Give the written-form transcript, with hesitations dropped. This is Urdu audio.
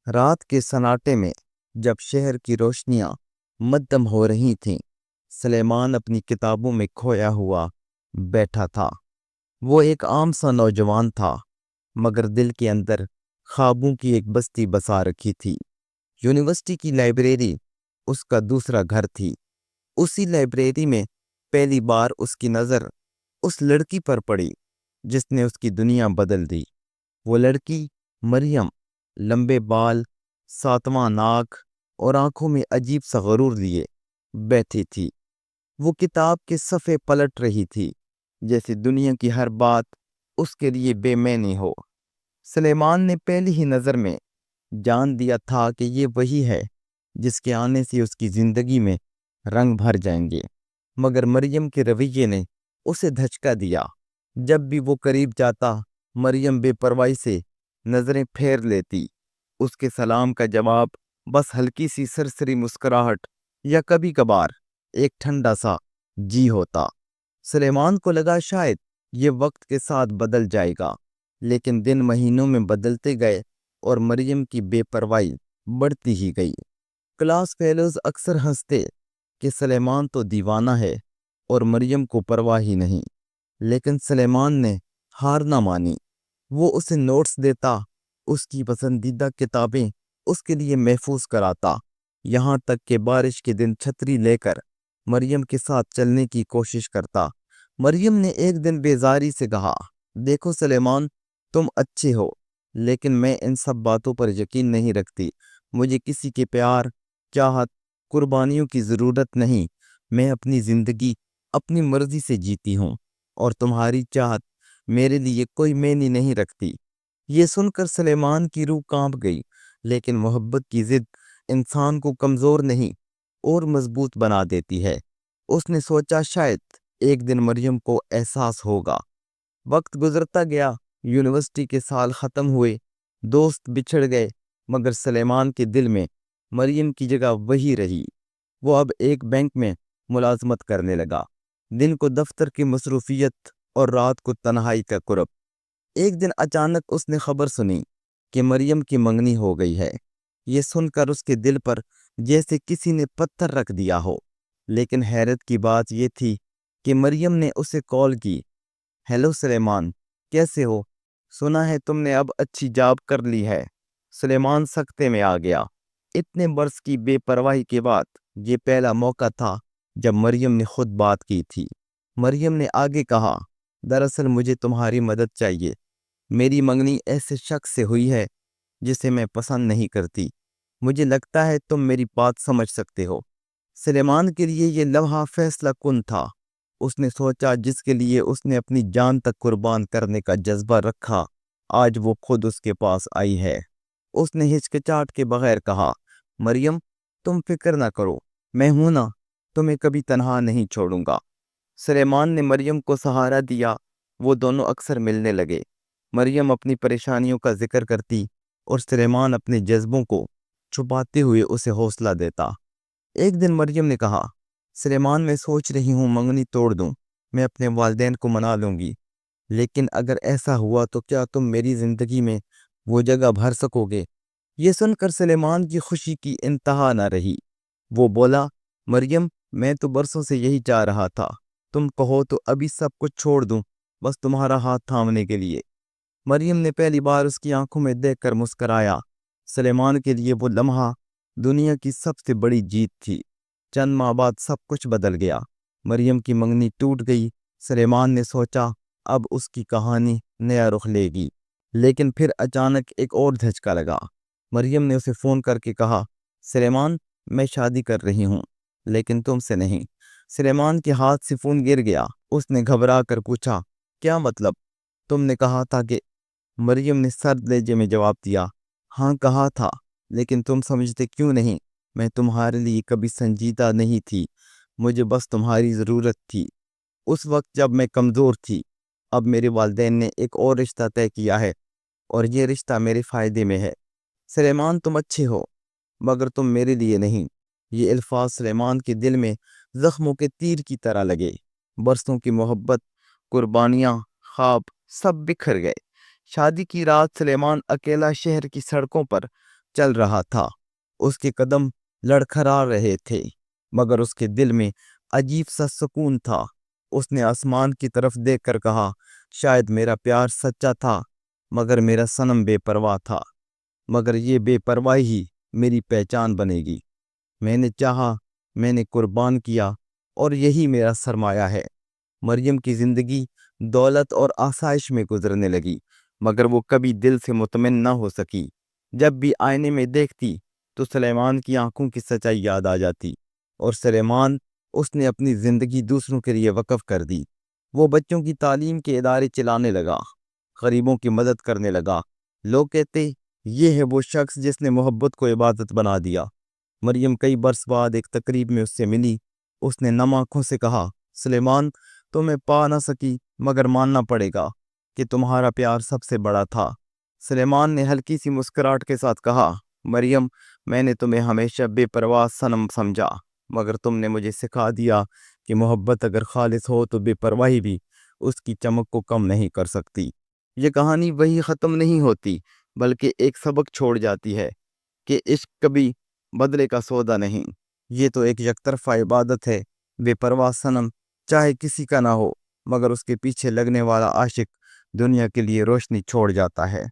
رات کے سناٹے میں جب شہر کی روشنیاں مدھم ہو رہی تھیں، سلیمان اپنی کتابوں میں کھویا ہوا بیٹھا تھا۔ وہ ایک عام سا نوجوان تھا، مگر دل کے اندر خوابوں کی ایک بستی بسا رکھی تھی۔ یونیورسٹی کی لائبریری اس کا دوسرا گھر تھی۔ اسی لائبریری میں پہلی بار اس کی نظر اس لڑکی پر پڑی جس نے اس کی دنیا بدل دی۔ وہ لڑکی مریم، لمبے بال، ساتواں ناک اور آنکھوں میں عجیب سا غرور لیے بیٹھی تھی۔ وہ کتاب کے صفحے پلٹ رہی تھی، جیسے دنیا کی ہر بات اس کے لیے بے معنی ہو۔ سلیمان نے پہلی ہی نظر میں جان دیا تھا کہ یہ وہی ہے جس کے آنے سے اس کی زندگی میں رنگ بھر جائیں گے، مگر مریم کے رویے نے اسے دھچکا دیا۔ جب بھی وہ قریب جاتا، مریم بے پرواہی سے نظریں پھیر لیتی۔ اس کے سلام کا جواب بس ہلکی سی سرسری مسکراہٹ یا کبھی کبھار ایک ٹھنڈا سا جی ہوتا۔ سلیمان کو لگا شاید یہ وقت کے ساتھ بدل جائے گا، لیکن دن مہینوں میں بدلتے گئے اور مریم کی بے پرواہی بڑھتی ہی گئی۔ کلاس فیلوز اکثر ہنستے کہ سلیمان تو دیوانہ ہے اور مریم کو پرواہ ہی نہیں، لیکن سلیمان نے ہار نہ مانی۔ وہ اسے نوٹس دیتا، اس کی پسندیدہ کتابیں اس کے لیے محفوظ کراتا، یہاں تک کہ بارش کے دن چھتری لے کر مریم کے ساتھ چلنے کی کوشش کرتا۔ مریم نے ایک دن بیزاری سے کہا، دیکھو سلیمان، تم اچھے ہو، لیکن میں ان سب باتوں پر یقین نہیں رکھتی۔ مجھے کسی کے پیار، چاہت، قربانیوں کی ضرورت نہیں۔ میں اپنی زندگی اپنی مرضی سے جیتی ہوں، اور تمہاری چاہت میرے لیے کوئی معنی نہیں رکھتی۔ یہ سن کر سلیمان کی روح کانپ گئی، لیکن محبت کی ضد انسان کو کمزور نہیں اور مضبوط بنا دیتی ہے۔ اس نے سوچا شاید ایک دن مریم کو احساس ہوگا۔ وقت گزرتا گیا، یونیورسٹی کے سال ختم ہوئے، دوست بچھڑ گئے، مگر سلیمان کے دل میں مریم کی جگہ وہی رہی۔ وہ اب ایک بینک میں ملازمت کرنے لگا، دن کو دفتر کی مصروفیت اور رات کو تنہائی کا قرب۔ ایک دن اچانک اس نے خبر سنی کہ مریم کی منگنی ہو گئی ہے۔ یہ سن کر اس کے دل پر جیسے کسی نے پتھر رکھ دیا ہو، لیکن حیرت کی بات یہ تھی کہ مریم نے اسے کال کی۔ ہیلو سلیمان، کیسے ہو؟ سنا ہے تم نے اب اچھی جاب کر لی ہے۔ سلیمان سکتے میں آ گیا۔ اتنے برس کی بے پرواہی کے بعد یہ پہلا موقع تھا جب مریم نے خود بات کی تھی۔ مریم نے آگے کہا، دراصل مجھے تمہاری مدد چاہیے۔ میری منگنی ایسے شخص سے ہوئی ہے جسے میں پسند نہیں کرتی۔ مجھے لگتا ہے تم میری بات سمجھ سکتے ہو۔ سلیمان کے لیے یہ لمحہ فیصلہ کن تھا۔ اس نے سوچا جس کے لیے اس نے اپنی جان تک قربان کرنے کا جذبہ رکھا، آج وہ خود اس کے پاس آئی ہے۔ اس نے ہچکچاہٹ کے بغیر کہا، مریم، تم فکر نہ کرو، میں ہوں نا، تمہیں کبھی تنہا نہیں چھوڑوں گا۔ سلیمان نے مریم کو سہارا دیا۔ وہ دونوں اکثر ملنے لگے۔ مریم اپنی پریشانیوں کا ذکر کرتی اور سلیمان اپنے جذبوں کو چھپاتے ہوئے اسے حوصلہ دیتا۔ ایک دن مریم نے کہا، سلیمان، میں سوچ رہی ہوں منگنی توڑ دوں، میں اپنے والدین کو منا لوں گی، لیکن اگر ایسا ہوا تو کیا تم میری زندگی میں وہ جگہ بھر سکو گے؟ یہ سن کر سلیمان کی خوشی کی انتہا نہ رہی۔ وہ بولا، مریم، میں تو برسوں سے یہی چاہ رہا تھا، تم کہو تو ابھی سب کچھ چھوڑ دوں، بس تمہارا ہاتھ تھامنے کے لیے۔ مریم نے پہلی بار اس کی آنکھوں میں دیکھ کر مسکرایا۔ سلیمان کے لیے وہ لمحہ دنیا کی سب سے بڑی جیت تھی۔ چند ماہ بعد سب کچھ بدل گیا۔ مریم کی منگنی ٹوٹ گئی۔ سلیمان نے سوچا اب اس کی کہانی نیا رخ لے گی، لیکن پھر اچانک ایک اور دھچکا لگا۔ مریم نے اسے فون کر کے کہا، سلیمان، میں شادی کر رہی ہوں، لیکن تم سے نہیں۔ سلیمان کے ہاتھ سے فون گر گیا۔ اس نے گھبرا کر پوچھا، کیا مطلب؟ تم نے کہا تھا کہ… مریم نے سرد لہجے میں جواب دیا، ہاں کہا تھا، لیکن تم سمجھتے کیوں نہیں؟ میں تمہارے لیے کبھی سنجیدہ نہیں تھی، مجھے بس تمہاری ضرورت تھی۔ اس وقت جب میں کمزور تھی۔ اب میرے والدین نے ایک اور رشتہ طے کیا ہے، اور یہ رشتہ میرے فائدے میں ہے۔ سلیمان، تم اچھے ہو، مگر تم میرے لیے نہیں۔ یہ الفاظ سلیمان کے دل میں زخموں کے تیر کی طرح لگے۔ برسوں کی محبت، قربانیاں، خواب، سب بکھر گئے۔ شادی کی رات سلیمان اکیلا شہر کی سڑکوں پر چل رہا تھا۔ اس کے قدم لڑکھڑا رہے تھے مگر اس کے دل میں عجیب سا سکون تھا۔ اس نے آسمان کی طرف دیکھ کر کہا، شاید میرا پیار سچا تھا مگر میرا صنم بے پرواہ تھا، مگر یہ بے پرواہی ہی میری پہچان بنے گی۔ میں نے چاہا، میں نے قربان کیا اور یہی میرا سرمایہ ہے۔ مریم کی زندگی دولت اور آسائش میں گزرنے لگی مگر وہ کبھی دل سے مطمئن نہ ہو سکی۔ جب بھی آئینے میں دیکھتی تو سلیمان کی آنکھوں کی سچائی یاد آ جاتی، اور سلیمان اس نے اپنی زندگی دوسروں کے لیے وقف کر دی۔ وہ بچوں کی تعلیم کے ادارے چلانے لگا، غریبوں کی مدد کرنے لگا۔ لوگ کہتے، یہ ہے وہ شخص جس نے محبت کو عبادت بنا دیا۔ مریم کئی برس بعد ایک تقریب میں اس سے ملی۔ اس نے نم آنکھوں سے کہا، سلیمان، تمہیں پا نہ سکی مگر ماننا پڑے گا کہ تمہارا پیار سب سے بڑا تھا۔ سلیمان نے ہلکی سی مسکراہٹ کے ساتھ کہا، مریم، میں نے تمہیں ہمیشہ بے پرواہ صنم سمجھا مگر تم نے مجھے سکھا دیا کہ محبت اگر خالص ہو تو بے پرواہی بھی اس کی چمک کو کم نہیں کر سکتی۔ یہ کہانی وہی ختم نہیں ہوتی بلکہ ایک سبق چھوڑ جاتی ہے کہ عشق کبھی بدلے کا سودا نہیں، یہ تو ایک یک طرفہ عبادت ہے۔ بے پرواہ صنم چاہے کسی کا نہ ہو مگر اس کے پیچھے لگنے والا عاشق دنیا کے لیے روشنی چھوڑ جاتا ہے۔